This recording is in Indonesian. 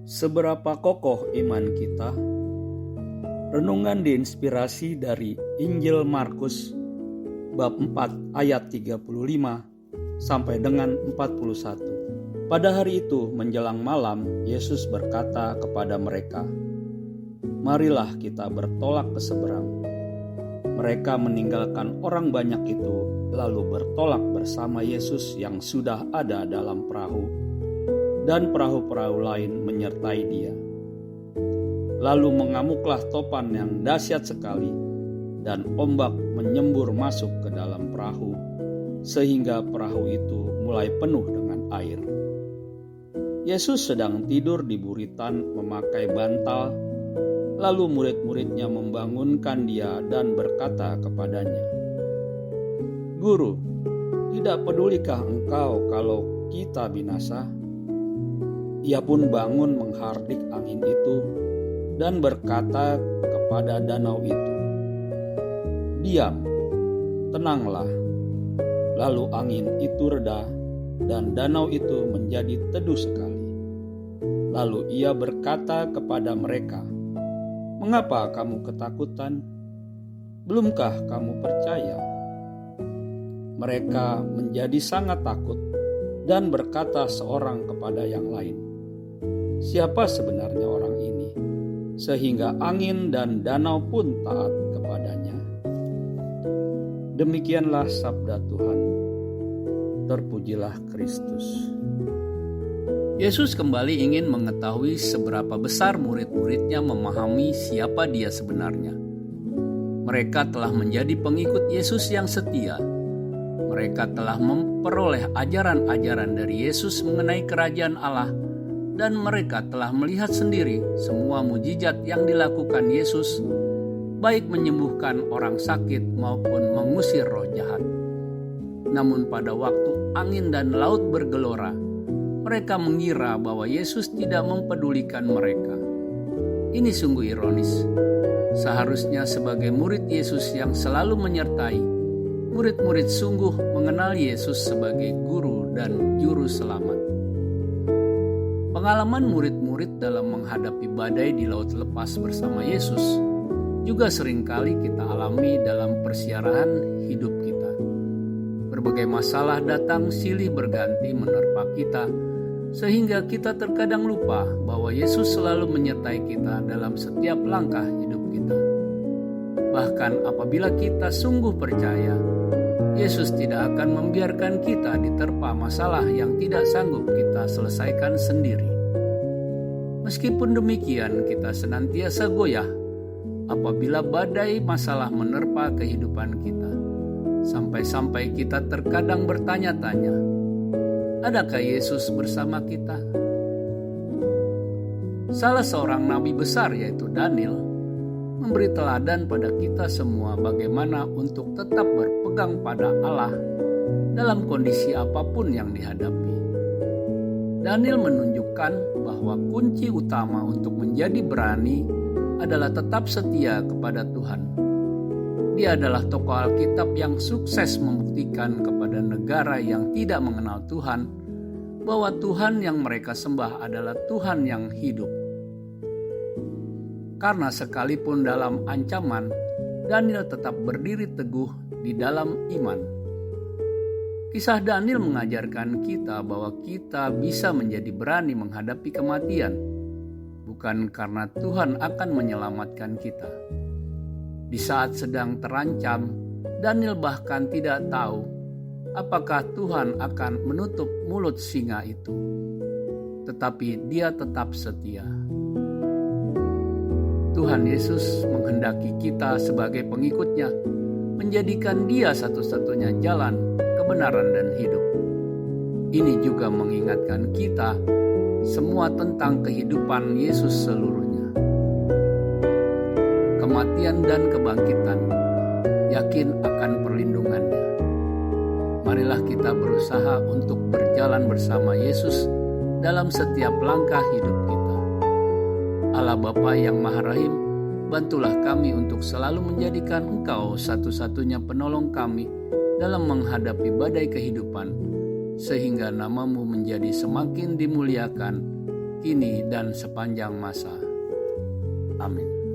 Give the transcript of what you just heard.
Seberapa kokoh iman kita? Renungan diinspirasi dari Injil Markus bab 4 ayat 35 sampai dengan 41. Pada hari itu menjelang malam, Yesus berkata kepada mereka, "Marilah kita bertolak ke seberang." Mereka meninggalkan orang banyak itu, lalu bertolak bersama Yesus yang sudah ada dalam perahu, dan perahu-perahu lain menyertai dia. Lalu mengamuklah topan yang dahsyat sekali, dan ombak menyembur masuk ke dalam perahu, sehingga perahu itu mulai penuh dengan air. Yesus sedang tidur di buritan memakai bantal. Lalu murid-muridnya membangunkan dia dan berkata kepadanya, "Guru, tidak pedulikah engkau kalau kita binasa?" Ia pun bangun menghardik angin itu dan berkata kepada danau itu, "Diam, tenanglah." Lalu angin itu reda dan danau itu menjadi teduh sekali. Lalu ia berkata kepada mereka, "Mengapa kamu ketakutan? Belumkah kamu percaya?" Mereka menjadi sangat takut dan berkata seorang kepada yang lain, "Siapa sebenarnya orang ini, sehingga angin dan danau pun taat kepadanya?" Demikianlah sabda Tuhan. Terpujilah Kristus. Yesus kembali ingin mengetahui seberapa besar murid-muridnya memahami siapa dia sebenarnya. Mereka telah menjadi pengikut Yesus yang setia. Mereka telah memperoleh ajaran-ajaran dari Yesus mengenai kerajaan Allah, dan mereka telah melihat sendiri semua mujizat yang dilakukan Yesus, baik menyembuhkan orang sakit maupun mengusir roh jahat. Namun pada waktu angin dan laut bergelora, mereka mengira bahwa Yesus tidak mempedulikan mereka. Ini sungguh ironis. Seharusnya sebagai murid Yesus yang selalu menyertai, murid-murid sungguh mengenal Yesus sebagai guru dan juru selamat. Pengalaman murid-murid dalam menghadapi badai di laut lepas bersama Yesus juga seringkali kita alami dalam persiaran hidup kita. Berbagai masalah datang silih berganti menerpa kita, sehingga kita terkadang lupa bahwa Yesus selalu menyertai kita dalam setiap langkah hidup kita. Bahkan apabila kita sungguh percaya, Yesus tidak akan membiarkan kita diterpa masalah yang tidak sanggup kita selesaikan sendiri. Meskipun demikian, kita senantiasa goyah apabila badai masalah menerpa kehidupan kita, sampai-sampai kita terkadang bertanya-tanya, adakah Yesus bersama kita? Salah seorang nabi besar, yaitu Daniel, memberi teladan pada kita semua bagaimana untuk tetap berpegang pada Allah dalam kondisi apapun yang dihadapi. Daniel menunjukkan bahwa kunci utama untuk menjadi berani adalah tetap setia kepada Tuhan. Dia adalah tokoh Alkitab yang sukses membuktikan kepada negara yang tidak mengenal Tuhan bahwa Tuhan yang mereka sembah adalah Tuhan yang hidup. Karena sekalipun dalam ancaman, Daniel tetap berdiri teguh di dalam iman. Kisah Daniel mengajarkan kita bahwa kita bisa menjadi berani menghadapi kematian, bukan karena Tuhan akan menyelamatkan kita. Di saat sedang terancam, Daniel bahkan tidak tahu apakah Tuhan akan menutup mulut singa itu. Tetapi dia tetap setia. Tuhan Yesus menghendaki kita sebagai pengikutnya menjadikan Dia satu-satunya jalan, kebenaran dan hidup. Ini juga mengingatkan kita semua tentang kehidupan Yesus seluruhnya. Kematian dan kebangkitan, yakin akan perlindungannya. Marilah kita berusaha untuk berjalan bersama Yesus dalam setiap langkah hidup kita. Allah Bapa yang Maha Rahim, bantulah kami untuk selalu menjadikan Engkau satu-satunya penolong kami dalam menghadapi badai kehidupan, sehingga nama-Mu menjadi semakin dimuliakan kini dan sepanjang masa. Amin.